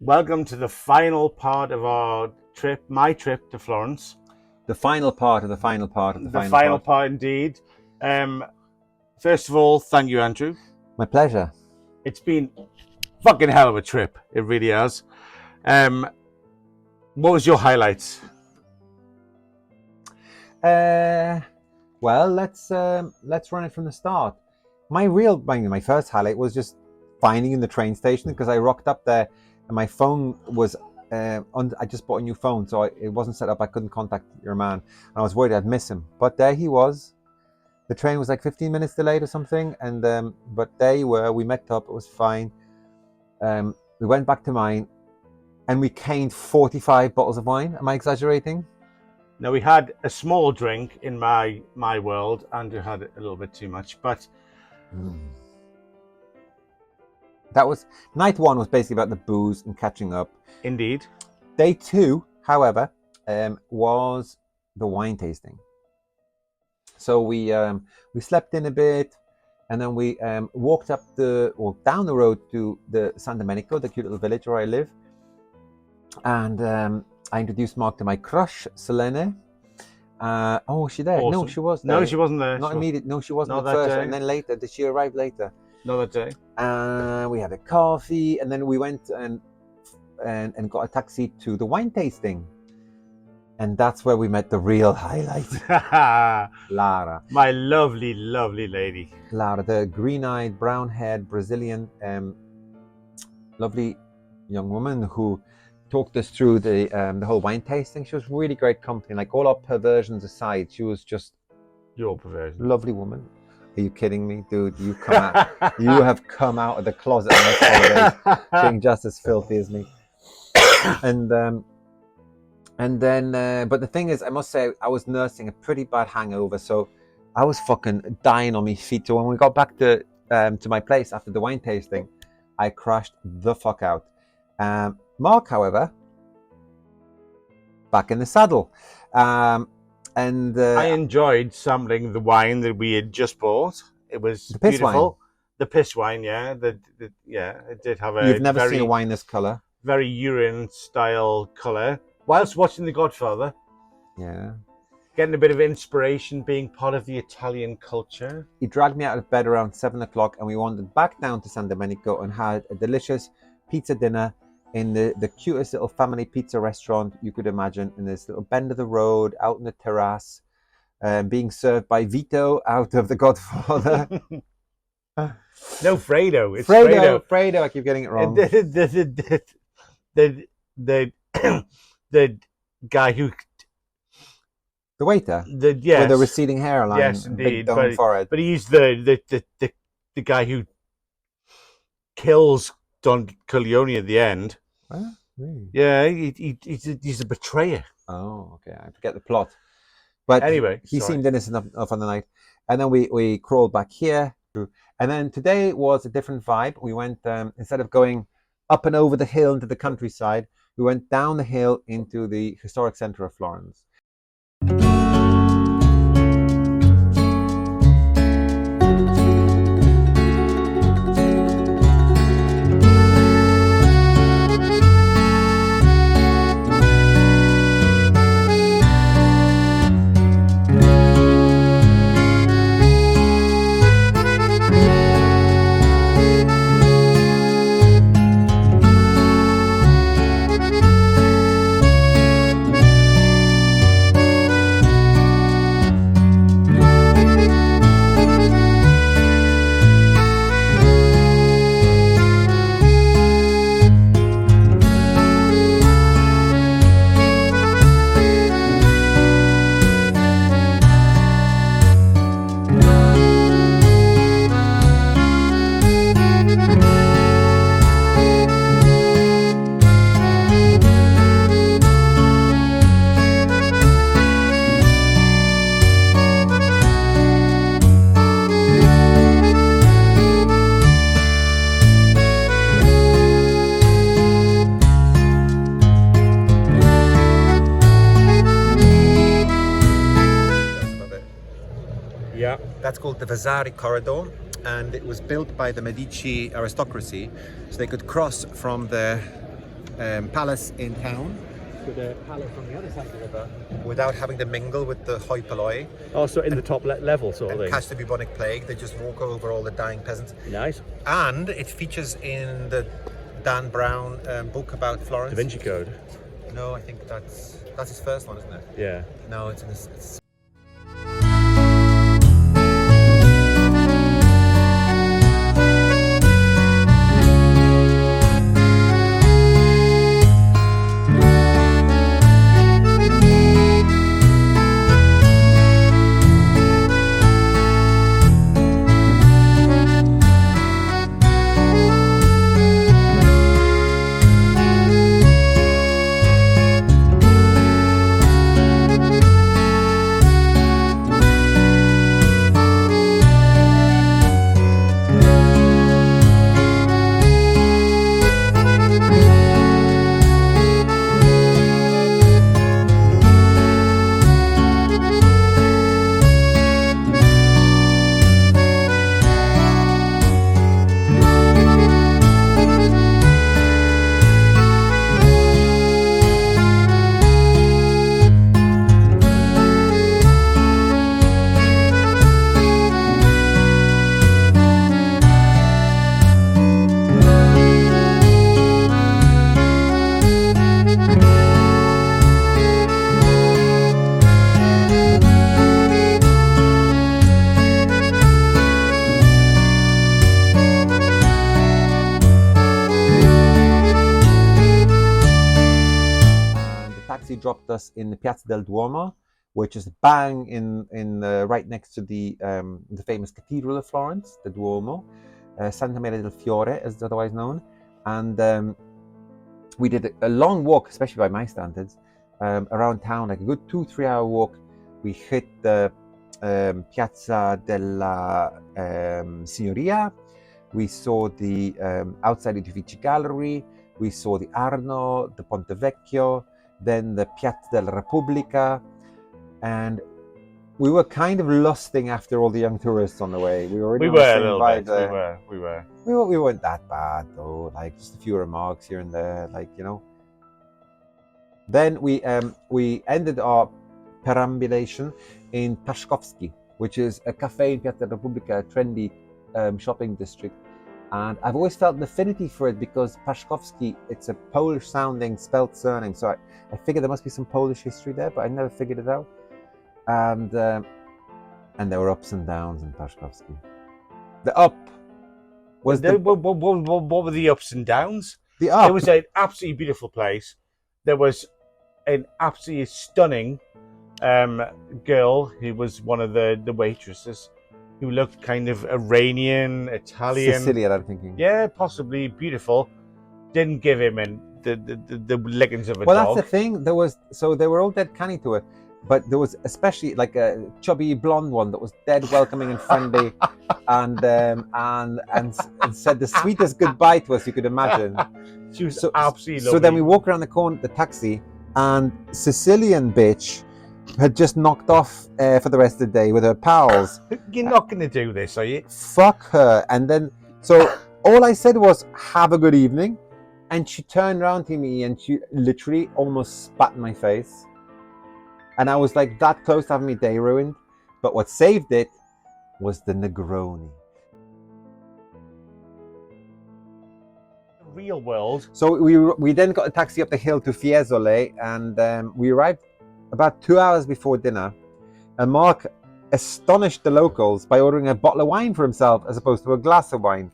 Welcome to the final part of our trip, my trip to Florence. The final part of the final part of the The final final part. part indeed. First of all, thank you, Andrew. My pleasure. It's been fucking hell of a trip. It really has. What was your highlights? Well, let's run it from the start. My first highlight was just finding in the train station, because I rocked up there and my phone was I just bought a new phone, so it wasn't set up. I couldn't contact your man, and I was worried I'd miss him. But there he was. The train was like 15 minutes delayed or something, and but there you were. We met up. It was fine. We went back to mine, and we caned 45 bottles of wine. Am I exaggerating? Now, we had a small drink in my world. Andrew had a little bit too much, but That was night one. Was basically about the booze and catching up. Indeed. Day two, however, was the wine tasting. So we slept in a bit, and then we walked down the road to the San Domenico, the cute little village where I live. And I introduced Mark to my crush, Selene. Was she there? Awesome. No, she was there. No, she wasn't there. Not immediate. No, she wasn't Not at that first. day. And then later, did she arrive later? Not that day. We had a coffee, and then we went and got a taxi to the wine tasting. And that's where we met the real highlight. Lara. My lovely, lovely lady. Lara, the green-eyed, brown-haired Brazilian, lovely young woman who talked us through the whole wine tasting. She was really great company. Like, all our perversions aside, she was just Your perversion. lovely woman. Are you kidding me, dude? You have come out of the closet on this holiday, being just as filthy as me. And then, but the thing is, I must say, I was nursing a pretty bad hangover, so I was fucking dying on my feet. So when we got back to my place after the wine tasting, I crashed the fuck out. Mark, however, back in the saddle. I enjoyed sampling the wine that we had just bought. It was the piss beautiful. wine. The piss wine, yeah. It did have a You've never seen a wine this colour. Very urine style colour. Whilst watching The Godfather. Yeah. Getting a bit of inspiration, being part of the Italian culture. He dragged me out of bed around 7 o'clock, and we wandered back down to San Domenico and had a delicious pizza dinner in the cutest little family pizza restaurant you could imagine, in this little bend of the road, out in the terrace, being served by Vito out of The Godfather. No, Fredo. It's Fredo. I keep getting it wrong. The guy who... The waiter? Yes. With the receding hairline. Yes, indeed. Big dome forehead. But he's the guy who kills Don Corleone at the end. Well, really? Yeah, he's a betrayer. Oh, okay. I forget the plot. But anyway, he seemed innocent enough on the night. And then we crawled back here. And then today was a different vibe. We went, instead of going up and over the hill into the countryside, we went down the hill into the historic centre of Florence. That's called the Vasari Corridor, and it was built by the Medici aristocracy so they could cross from the palace in town. With a palace on the other side of the river, without having to mingle with the hoi polloi. Oh, so in the top level sort of thing. Catch the bubonic plague, they just walk over all the dying peasants. Nice. And it features in the Dan Brown book about Florence. Da Vinci Code. No, I think that's his first one, isn't it? Yeah. No, it's in this. Dropped us in the Piazza del Duomo, which is bang in right next to the famous Cathedral of Florence, the Duomo, Santa Maria del Fiore, as it's otherwise known. And we did a long walk, especially by my standards, around town, like a good 2-3 hour walk. We hit the Piazza della Signoria. We saw the outside the Uffizi Gallery. We saw the Arno, the Ponte Vecchio, then the Piazza della Repubblica, and we were kind of lusting after all the young tourists on the way. We were a little bit. We were. We weren't that bad though. Like just a few remarks here and there, like you know. Then we ended our perambulation in Paszkowski, which is a cafe in Piazza della Repubblica, a trendy shopping district. And I've always felt an affinity for it because Paszkowski, it's a Polish-sounding spelt surname. So I figured there must be some Polish history there, but I never figured it out. And there were ups and downs in Paszkowski. The up was what were the ups and downs? The up. It was an absolutely beautiful place. There was an absolutely stunning girl who was one of the waitresses, who looked kind of Iranian, Italian. Sicilian, I'm thinking. Yeah, possibly beautiful. Didn't give him the lickings of a dog. Well, that's the thing. They were all dead canny to her, but there was especially like a chubby blonde one that was dead welcoming and friendly, and said the sweetest goodbye to us you could imagine. She was absolutely lovely. So then we walk around the corner, the taxi, and Sicilian bitch had just knocked off for the rest of the day with her pals. You're not going to do this, are you? Fuck her. And then, so all I said was, have a good evening. And she turned around to me and she literally almost spat in my face. And I was like that close to having my day ruined. But what saved it was the Negroni. Real world. So we then got a taxi up the hill to Fiesole, and we arrived about 2 hours before dinner, and Mark astonished the locals by ordering a bottle of wine for himself as opposed to a glass of wine.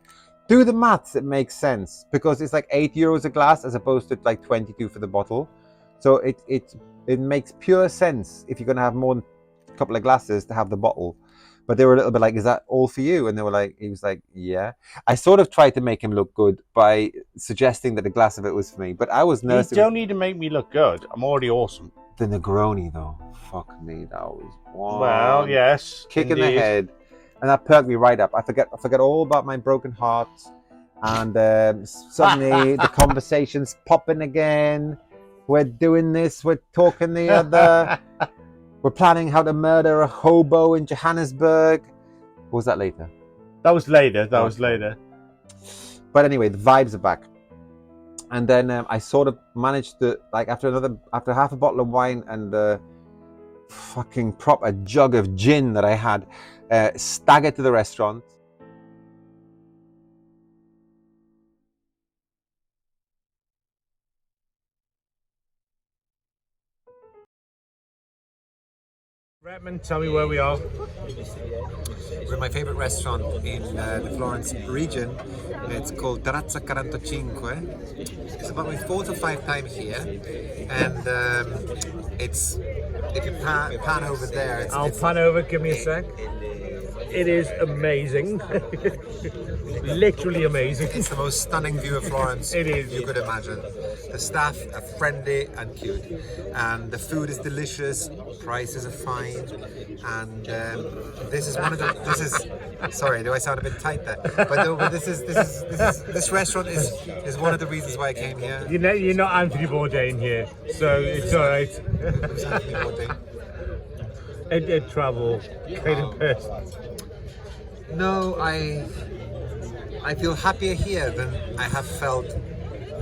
Do the maths, it makes sense, because it's like €8 a glass as opposed to like 22 for the bottle. So it makes pure sense if you're going to have more than a couple of glasses to have the bottle. But they were a little bit like, is that all for you? And he was like, yeah. I sort of tried to make him look good by suggesting that a glass of it was for me, but I was nervous. You don't need to make me look good. I'm already awesome. The Negroni, though, fuck me, that was one. Well, yes, kick in the head, and that perked me right up. I forget all about my broken heart, and suddenly the conversation's popping again. We're doing this, we're talking the other. We're planning how to murder a hobo in Johannesburg. Or was that later? That was later. That was later. But anyway, the vibes are back, And then I sort of managed to, like, after half a bottle of wine and the fucking proper jug of gin that I had, staggered to the restaurant. Redmond, tell me where we are. We're in my favorite restaurant in the Florence region. It's called Terrazza 45. It's about my 4th or 5th time here, and it's, if you pan over there. I'll pan over. Give me a sec. It is amazing. Literally amazing. It's the most stunning view of Florence It is. you could imagine. The staff are friendly and cute, and the food is delicious. Prices are fine, and this is one of the. This is. Sorry, do I sound a bit tight there? But this restaurant is one of the reasons why I came here. You're not Anthony Bourdain here, so it's all right. Who's Anthony Bourdain? A travel kind of person. No, I feel happier here than I have felt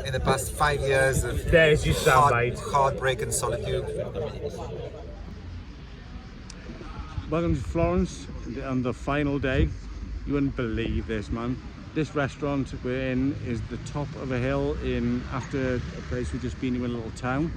in the past 5 years of There's your soundbite. heartbreak and solitude. Welcome to Florence on the final day. You wouldn't believe this, man. This restaurant we're in is the top of a hill in after a place we've just been in a little town.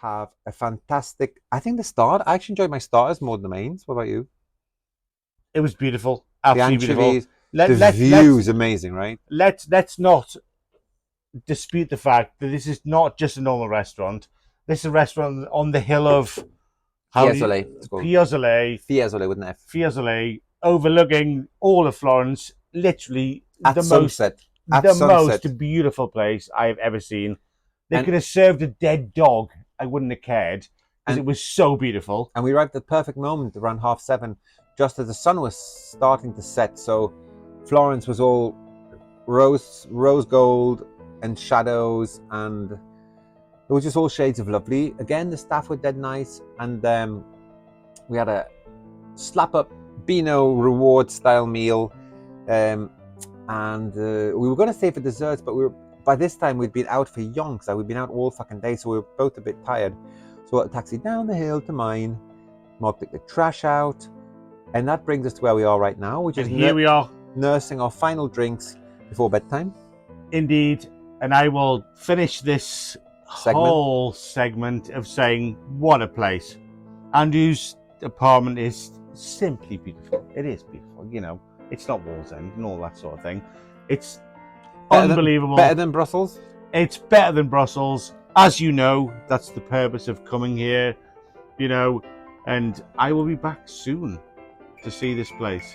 Have a fantastic. I think I actually enjoyed my starters more than the mains. What about you? It was beautiful, The absolutely beautiful. anchovies, the view is amazing, right? Let's not dispute the fact that this is not just a normal restaurant. This is a restaurant on the hill of Fiesole. It's called Fiesole with an F. Fiesole, overlooking all of Florence. Literally At sunset. most beautiful place I've ever seen. They And- could have served a dead dog. I wouldn't have cared because And- it was so beautiful. And we arrived at the perfect moment around 7:30, just as the sun was starting to set. So Florence was all rose gold and shadows, and it was just all shades of lovely. Again, the staff were dead nice, and we had a slap up Beano reward style meal, and we were going to stay for desserts, but by this time we'd been out for yonks. We'd been out all fucking day, so we were both a bit tired. So we got a taxi down the hill to mine. Mob took the trash out, and that brings us to where we are right now, which is And here we are, nursing our final drinks before bedtime. indeed. And I will finish this whole segment of saying, what a place. Andrew's apartment is simply beautiful. It is beautiful, you know. It's not Wall's End and all that sort of thing. It's unbelievable. Better than Brussels? It's better than Brussels. As you know, that's the purpose of coming here, you know, and I will be back soon to see this place.